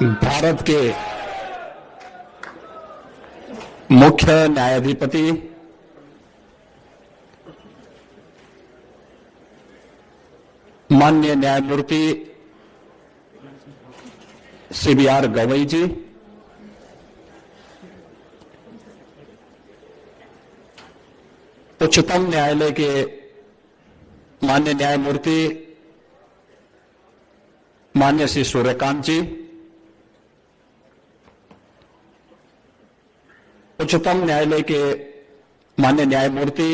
भारत के मुख्य न्यायाधिपति माननीय न्यायमूर्ति CBR गवई जी, उच्चतम न्यायालय के माननीय न्यायमूर्ति माननीय श्री सूर्यकांत जी, उच्चतम न्यायालय के माननीय न्यायमूर्ति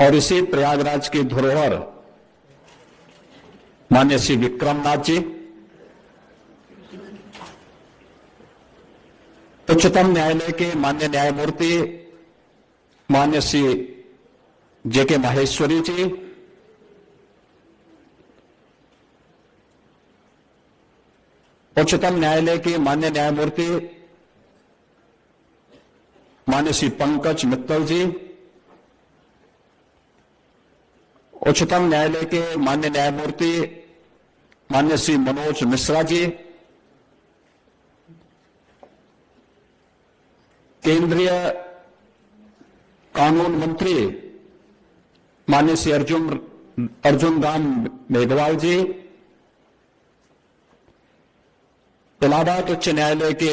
और इसी प्रयागराज की धरोहर माननीय श्री विक्रमनाथ जी, उच्चतम न्यायालय के माननीय न्यायमूर्ति माननीय श्री JK माहेश्वरी जी, उच्चतम न्यायालय के माननीय न्यायमूर्ति माननीय श्री पंकज मित्तल जी, उच्चतम न्यायालय के माननीय न्यायमूर्ति माननीय श्री मनोज मिश्रा जी, केंद्रीय कानून मंत्री माननीय श्री अर्जुन राम मेघवाल जी, इलाहाबाद उच्च न्यायालय के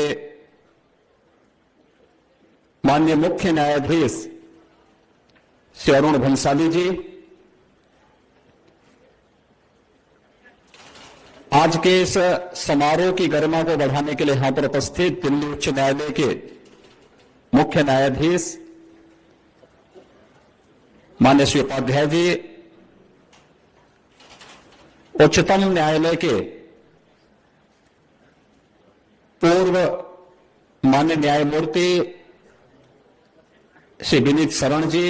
माननीय मुख्य न्यायाधीश श्री अरुण भंसाली जी, आज के इस समारोह की गरिमा को बढ़ाने के लिए यहां पर उपस्थित दिल्ली उच्च न्यायालय के मुख्य न्यायाधीश माननीय श्री उपाध्याय जी, उच्चतम न्यायालय के पूर्व माननीय न्यायमूर्ति श्री विनीत शरण जी,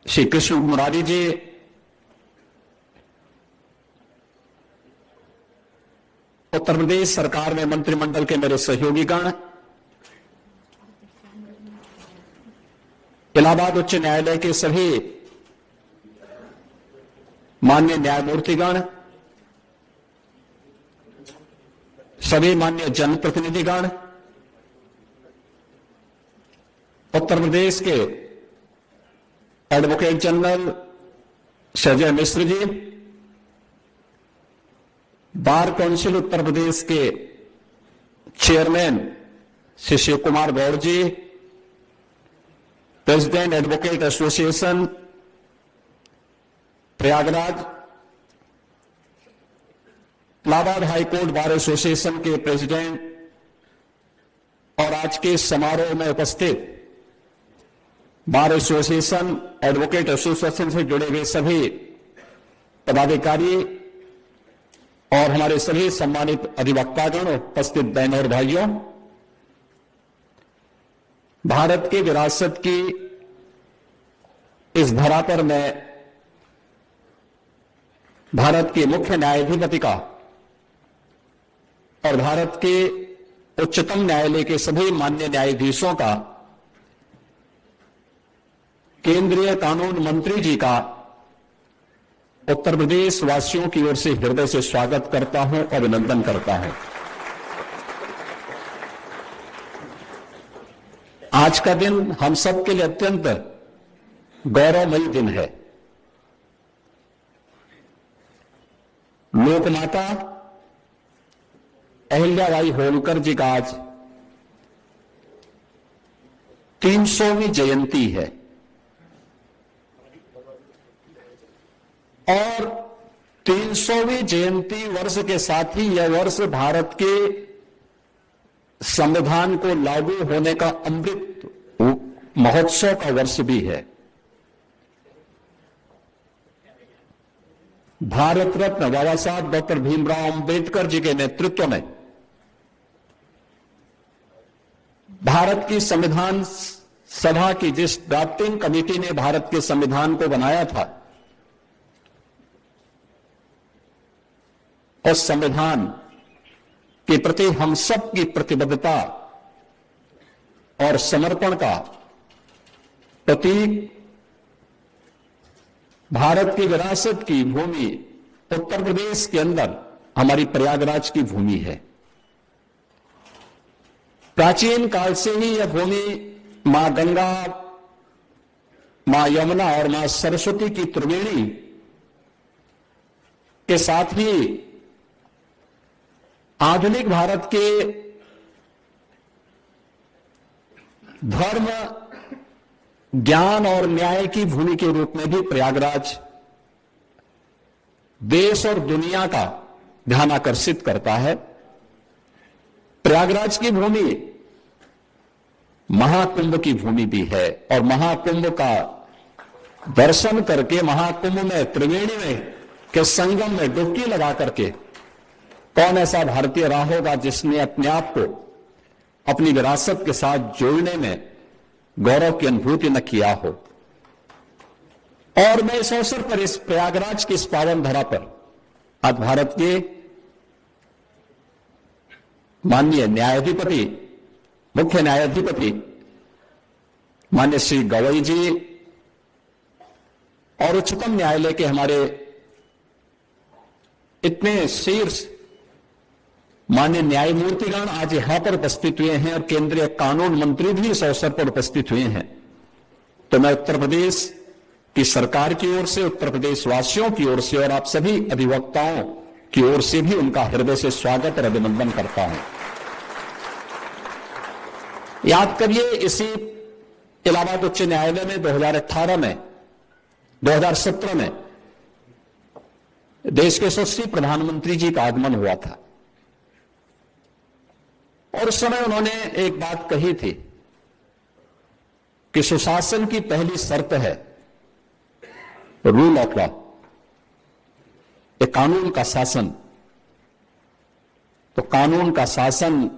श्री कृष्ण मुरारी जी, उत्तर प्रदेश सरकार में मंत्रिमंडल के मेरे सहयोगीगण, इलाहाबाद उच्च न्यायालय के सभी माननीय न्यायमूर्तिगण, सभी माननीय जनप्रतिनिधिगण, उत्तर प्रदेश के advocate general Sanjay Mishra ji, bar council Uttar Pradesh के chairman Shri Shiv Kumar Gaur ji, president advocate association Prayagraj, Allahabad high court bar association के प्रेसिडेंट और आज के समारोह में उपस्थित बार एसोसिएशन एडवोकेट एसोसिएशन से जुड़े हुए सभी पदाधिकारी और हमारे सभी सम्मानित अधिवक्तागण, उपस्थित बहनों और भाइयों, भारत की विरासत की इस धरा पर मैं भारत के मुख्य न्यायाधिपति का और भारत के उच्चतम न्यायालय के सभी माननीय न्यायाधीशों का, केंद्रीय कानून मंत्री जी का उत्तर प्रदेश वासियों की ओर से हृदय से स्वागत करता हूं, अभिनंदन करता हूं। आज का दिन हम सब के लिए अत्यंत गौरवमयी दिन है। लोकमाता अहिल्याबाई होलकर जी का आज 300वीं जयंती है और 300वीं जयंती वर्ष के साथ ही यह वर्ष भारत के संविधान को लागू होने का अमृत महोत्सव का वर्ष भी है। भारत रत्न बाबा साहब डॉक्टर भीमराव अंबेडकर जी के नेतृत्व में भारत की संविधान सभा की जिस ड्राफ्टिंग कमेटी ने भारत के संविधान को बनाया था, उस संविधान के प्रति हम सब की प्रतिबद्धता और समर्पण का प्रतीक भारत की विरासत की भूमि उत्तर प्रदेश के अंदर हमारी प्रयागराज की भूमि है। प्राचीन काल से ही यह भूमि मां गंगा, मां यमुना और मां सरस्वती की त्रिवेणी के साथ ही आधुनिक भारत के धर्म, ज्ञान और न्याय की भूमि के रूप में भी प्रयागराज देश और दुनिया का ध्यान आकर्षित करता है। प्रयागराज की भूमि महाकुंभ की भूमि भी है और महाकुंभ का दर्शन करके, महाकुंभ में त्रिवेणी में के संगम में डुबकी लगा करके कौन ऐसा भारतीय रहा होगा जिसने अपने आप को अपनी विरासत के साथ जोड़ने में गौरव की अनुभूति न किया हो। और मैं इस अवसर पर, इस प्रयागराज की इस पावन धरा पर आज भारत के माननीय न्यायाधिपति, मुख्य न्यायाधिपति माननीय श्री गवई जी और उच्चतम न्यायालय के हमारे इतने शीर्ष माननीय न्यायमूर्तिगण आज यहां पर उपस्थित हुए हैं और केंद्रीय कानून मंत्री भी इस अवसर पर उपस्थित हुए हैं। तो मैं उत्तर प्रदेश की सरकार की ओर से, उत्तर प्रदेश वासियों की ओर से और आप सभी अधिवक्ताओं की ओर से भी उनका हृदय से स्वागत और अभिनंदन करता हूं। याद करिए, इसी इलाहाबाद उच्च न्यायालय में 2018 में, 2017 में देश के यशस्वी प्रधानमंत्री जी का आगमन हुआ था और उस समय उन्होंने एक बात कही थी कि सुशासन की पहली शर्त है रूल ऑफ लॉ, एक कानून का शासन। तो कानून का शासन,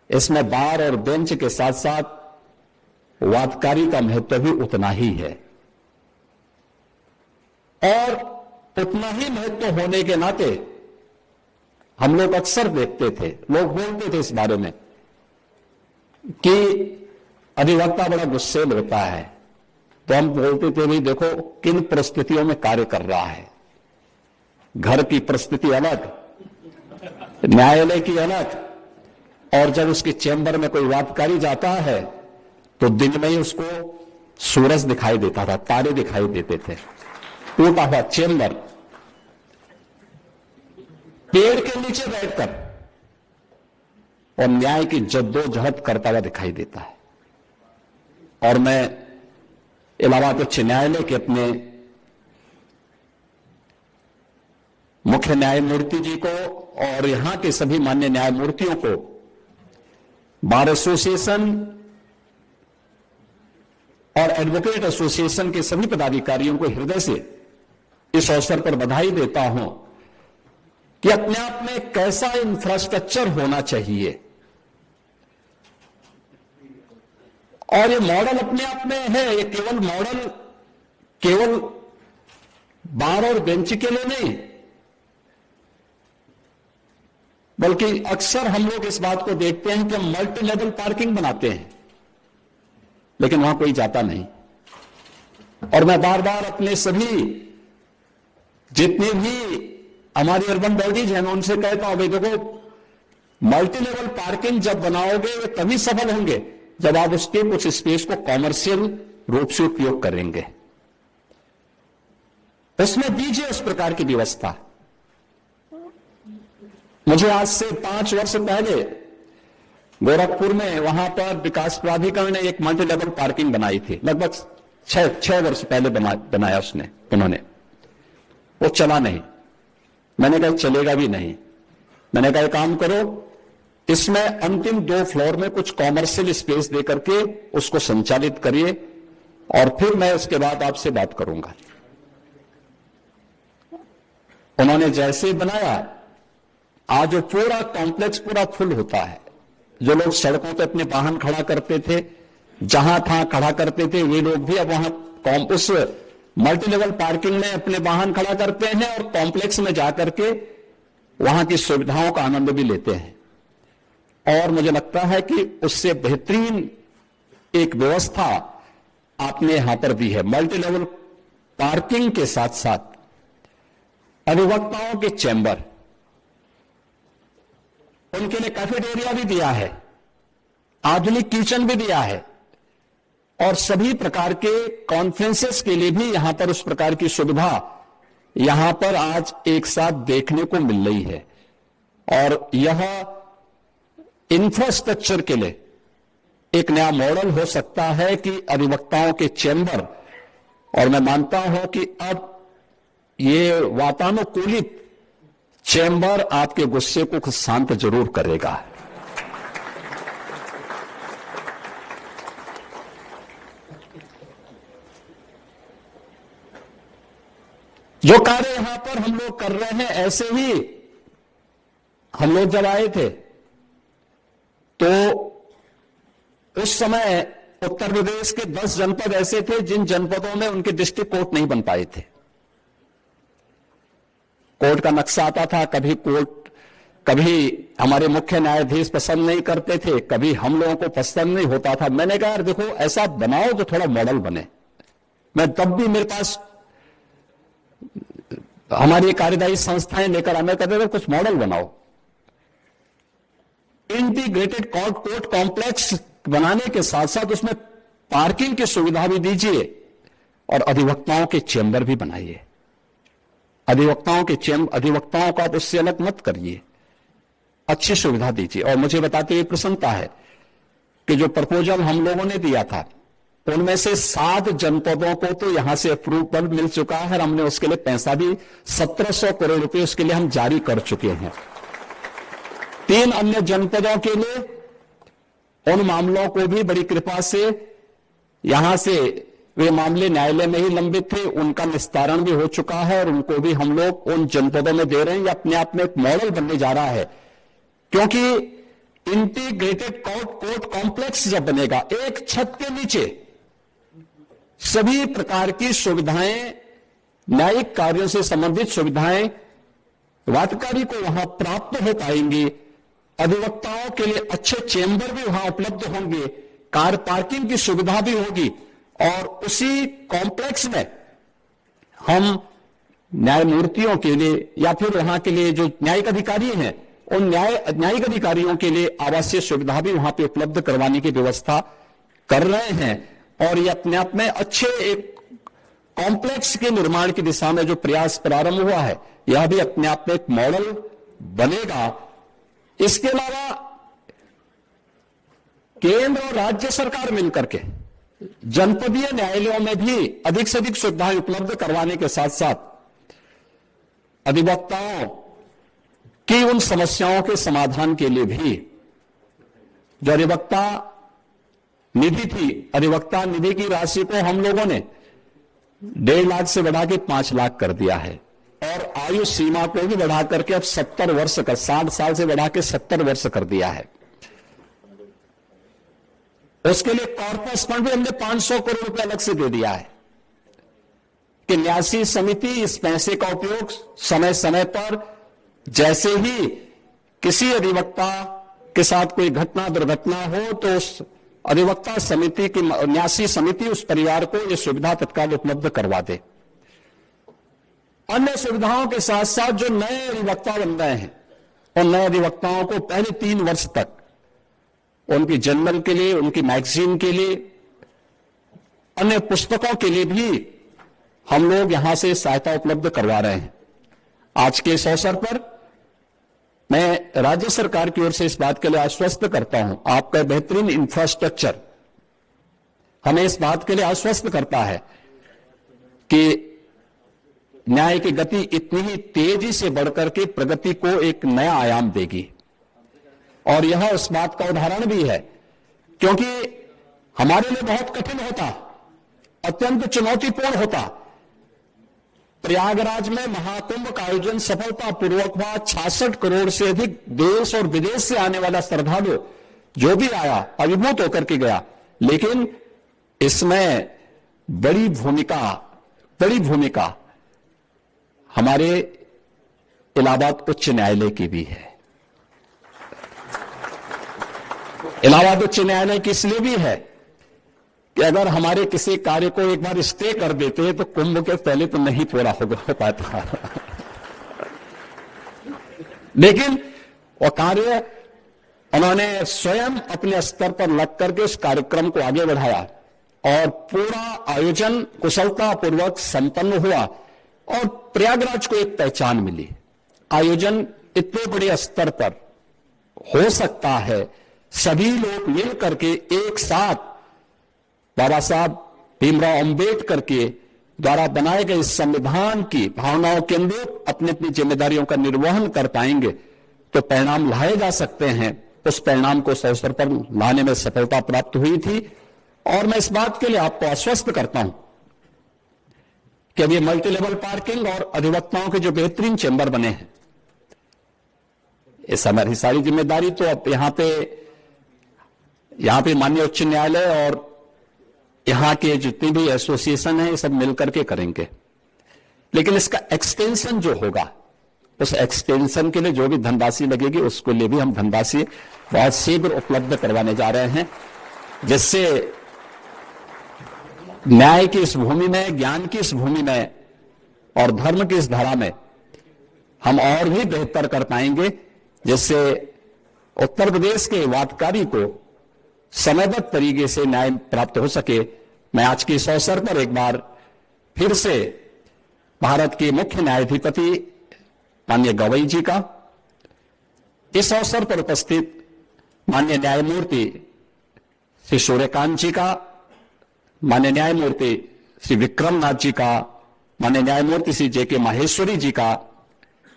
इसमें बार और बेंच के साथ साथ वादकारी का महत्व भी उतना ही है और उतना ही महत्व होने के नाते हम लोग अक्सर देखते थे, लोग बोलते थे इस बारे में कि अधिवक्ता बड़ा गुस्सेल होता है। तो हम बोलते थे भाई देखो किन परिस्थितियों में कार्य कर रहा है। घर की परिस्थिति अलग, न्यायालय की अलग, और जब उसके चैम्बर में कोई वादकारी जाता है तो दिन में ही उसको सूरज दिखाई देता था, तारे दिखाई देते थे। टूटा हुआ चैम्बर, पेड़ के नीचे बैठकर और न्याय की जद्दोजहद करता हुआ दिखाई देता है। और मैं इलाहाबाद उच्च न्यायालय के अपने मुख्य न्यायमूर्ति जी को और यहां के सभी मान्य न्यायमूर्तियों को, बार एसोसिएशन और एडवोकेट एसोसिएशन के सभी पदाधिकारियों को हृदय से इस अवसर पर बधाई देता हूं कि अपने आप में कैसा इंफ्रास्ट्रक्चर होना चाहिए। और ये मॉडल अपने आप में है, ये केवल मॉडल केवल बार और बेंच के लिए नहीं, बल्कि अक्सर हम लोग इस बात को देखते हैं कि हम मल्टी लेवल पार्किंग बनाते हैं लेकिन वहां कोई जाता नहीं। और मैं बार बार अपने सभी जितने भी हमारी अर्बन बॉडीज हैं उनसे कहता हूं भाई देखो, मल्टी लेवल पार्किंग जब बनाओगे वे तभी सफल होंगे जब आप उसके कुछ स्पेस को कॉमर्शियल रूप से उपयोग करेंगे। उसमें दीजिए उस प्रकार की व्यवस्था। मुझे आज से 5 वर्ष पहले गोरखपुर में वहां पर विकास प्राधिकरण ने एक मल्टी लेवल पार्किंग बनाई थी, लगभग 6 वर्ष पहले बनाया उन्होंने। वो चला नहीं। मैंने कहा चलेगा भी नहीं। मैंने कहा काम करो, इसमें अंतिम 2 फ्लोर में कुछ कॉमर्शियल स्पेस दे करके उसको संचालित करिए और फिर मैं उसके बाद आपसे बात करूंगा। उन्होंने जैसे बनाया, आज वो पूरा कॉम्प्लेक्स पूरा फुल होता है। जो लोग सड़कों पे अपने वाहन खड़ा करते थे, जहां था खड़ा करते थे, वे लोग भी अब वहां उस मल्टी लेवल पार्किंग में अपने वाहन खड़ा करते हैं और कॉम्प्लेक्स में जाकर के वहां की सुविधाओं का आनंद भी लेते हैं। और मुझे लगता है कि उससे बेहतरीन एक व्यवस्था आपने यहां पर दी है। मल्टी लेवल पार्किंग के साथ साथ अधिवक्ताओं के चैम्बर, उनके लिए कैफेटेरिया भी दिया है, आधुनिक किचन भी दिया है और सभी प्रकार के कॉन्फ्रेंसेस के लिए भी यहां पर उस प्रकार की सुविधा यहां पर आज एक साथ देखने को मिल रही है। और यह इंफ्रास्ट्रक्चर के लिए एक नया मॉडल हो सकता है कि अधिवक्ताओं के चैम्बर, और मैं मानता हूं कि अब ये वातानुकूलित चैम्बर आपके गुस्से को कुछ शांत जरूर करेगा। जो कार्य यहां पर हम लोग कर रहे हैं, ऐसे ही हम लोग जब आए थे तो उस समय उत्तर प्रदेश के 10 जनपद ऐसे थे जिन जनपदों में उनके डिस्ट्रिक्ट कोर्ट नहीं बन पाए थे। कोर्ट का नक्शा आता था, कभी हमारे मुख्य न्यायाधीश पसंद नहीं करते थे, कभी हम लोगों को पसंद नहीं होता था। मैंने कहा यार देखो, ऐसा बनाओ जो थोड़ा मॉडल बने। मैं तब भी मेरे पास हमारी कार्यदायी संस्थाएं लेकर आने कहते थे कुछ मॉडल बनाओ, इंटीग्रेटेड कोर्ट कॉम्प्लेक्स बनाने के साथ साथ उसमें पार्किंग की सुविधा भी दीजिए और अधिवक्ताओं के चैम्बर भी बनाइए। अधिवक्ताओं को आप उससे अलग मत करिए, अच्छी सुविधा दीजिए। और मुझे बताते हुए प्रसन्नता है कि जो प्रपोजल हम लोगों ने दिया था उनमें से 7 जनपदों को तो यहां से अप्रूवल मिल चुका है और हमने उसके लिए पैसा भी 1700 करोड़ रुपए उसके लिए हम जारी कर चुके हैं। 3 अन्य जनपदों के लिए उन मामलों को भी बड़ी कृपा से यहां से, वे मामले न्यायालय में ही लंबित थे, उनका निस्तारण भी हो चुका है और उनको भी हम लोग उन जनपदों में दे रहे हैं। ये अपने आप में एक मॉडल बनने जा रहा है, क्योंकि इंटीग्रेटेड कोर्ट कॉम्प्लेक्स जब बनेगा, एक छत के नीचे सभी प्रकार की सुविधाएं, न्यायिक कार्यों से संबंधित सुविधाएं वादकारी को वहां प्राप्त हो पाएंगी। अधिवक्ताओं के लिए अच्छे चैम्बर भी वहां उपलब्ध होंगे, कार पार्किंग की सुविधा भी होगी और उसी कॉम्प्लेक्स में हम न्यायमूर्तियों के लिए या फिर वहां के लिए जो न्यायिक अधिकारी हैं, उन न्यायिक अधिकारियों के लिए आवासीय सुविधा भी वहां पे उपलब्ध करवाने की व्यवस्था कर रहे हैं। और ये अपने आप में अच्छे एक कॉम्प्लेक्स के निर्माण की दिशा में जो प्रयास प्रारंभ हुआ है, यह भी अपने आप में एक मॉडल बनेगा। इसके अलावा केंद्र और राज्य सरकार मिलकर के जनपदीय न्यायालयों में भी अधिक से अधिक सुविधाएं उपलब्ध करवाने के साथ साथ अधिवक्ताओं की उन समस्याओं के समाधान के लिए भी जो अधिवक्ता निधि थी, अधिवक्ता निधि की राशि को हम लोगों ने 1.5 लाख से बढ़ा के 5 लाख कर दिया है और आयु सीमा को भी बढ़ा करके अब 70 वर्ष का, 60 साल से बढ़ा के 70 वर्ष कर दिया है। उसके लिए कॉर्पस फंड भी हमने 500 करोड़ रुपए अलग से दे दिया है कि न्यासी समिति इस पैसे का उपयोग समय समय पर, जैसे ही किसी अधिवक्ता के साथ कोई घटना दुर्घटना हो तो उस अधिवक्ता समिति की, न्यासी समिति उस परिवार को यह सुविधा तत्काल उपलब्ध करवा दे। अन्य सुविधाओं के साथ साथ जो नए अधिवक्ता बन रहे हैं उन नए अधिवक्ताओं को पहले 3 वर्ष तक उनकी जर्नल के लिए, उनकी मैगजीन के लिए, अन्य पुस्तकों के लिए भी हम लोग यहां से सहायता उपलब्ध करवा रहे हैं। आज के इस अवसर पर मैं राज्य सरकार की ओर से इस बात के लिए आश्वस्त करता हूं, आपका बेहतरीन इंफ्रास्ट्रक्चर हमें इस बात के लिए आश्वस्त करता है कि न्याय की गति इतनी ही तेजी से बढ़कर के प्रगति को एक नया आयाम देगी। और यह उस बात का उदाहरण भी है, क्योंकि हमारे लिए बहुत कठिन होता, अत्यंत चुनौतीपूर्ण होता। प्रयागराज में महाकुंभ का आयोजन सफलतापूर्वक हुआ। 66 करोड़ से अधिक देश और विदेश से आने वाला श्रद्धालु जो भी आया अभिभूत होकर के गया। लेकिन इसमें बड़ी भूमिका हमारे इलाहाबाद उच्च न्यायालय की भी है। इलाहाबाद उच्च न्यायालय की इसलिए भी है कि अगर हमारे किसी कार्य को एक बार स्टे कर देते तो कुंभ के पहले तो नहीं पूरा हो पाता। लेकिन वो कार्य उन्होंने स्वयं अपने स्तर पर लग करके इस कार्यक्रम को आगे बढ़ाया और पूरा आयोजन कुशलतापूर्वक संपन्न हुआ और प्रयागराज को एक पहचान मिली। आयोजन इतने बड़े स्तर पर हो सकता है, सभी लोग मिल करके एक साथ बाबा साहब भीमराव अंबेडकर के द्वारा बनाए गए संविधान की भावनाओं के अनुरूप अपनी अपनी जिम्मेदारियों का निर्वहन कर पाएंगे तो परिणाम लाए जा सकते हैं। उस परिणाम को इस अवसर पर लाने में सफलता प्राप्त हुई थी और मैं इस बात के लिए आपको आश्वस्त करता हूं कि अब ये मल्टी लेवल पार्किंग और अधिवक्ताओं के जो बेहतरीन चेंबर बने हैं, इस हमारी सारी जिम्मेदारी तो अब यहां पे माननीय उच्च न्यायालय और यहां के जितने भी एसोसिएशन है ये सब मिलकर के करेंगे। लेकिन इसका एक्सटेंशन जो होगा, उस एक्सटेंशन के लिए जो भी धनराशि लगेगी उसके लिए भी हम धनराशि बहुत शीघ्र उपलब्ध करवाने जा रहे हैं, जिससे न्याय की इस भूमि में, ज्ञान की इस भूमि में और धर्म की इस धारा में हम और भी बेहतर कर पाएंगे, जिससे उत्तर प्रदेश के वादकारी को समयबद्ध तरीके से न्याय प्राप्त हो सके। मैं आज के इस अवसर पर एक बार फिर से भारत के मुख्य न्यायाधिपति माननीय गवई जी का, इस अवसर पर उपस्थित माननीय न्यायमूर्ति श्री सूर्यकांत जी का, माननीय न्यायमूर्ति श्री विक्रमनाथ जी का, माननीय न्यायमूर्ति श्री जेके माहेश्वरी जी का,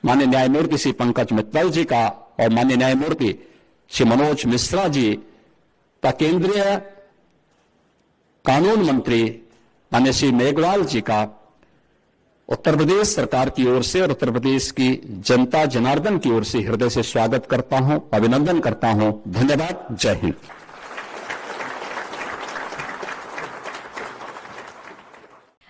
माननीय न्यायमूर्ति श्री पंकज मित्तल जी का और माननीय न्यायमूर्ति श्री मनोज मिश्रा जी का, केंद्रीय कानून मंत्री माननीय श्री मेघवाल जी का उत्तर प्रदेश सरकार की ओर से और उत्तर प्रदेश की जनता जनार्दन की ओर से हृदय से स्वागत करता हूं, अभिनंदन करता हूं। धन्यवाद। जय हिंद।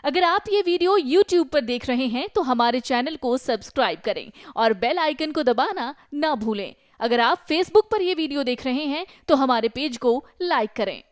अगर आप ये वीडियो YouTube पर देख रहे हैं तो हमारे चैनल को सब्सक्राइब करें और बेल आइकन को दबाना ना भूलें। अगर आप Facebook पर ये वीडियो देख रहे हैं तो हमारे पेज को लाइक करें।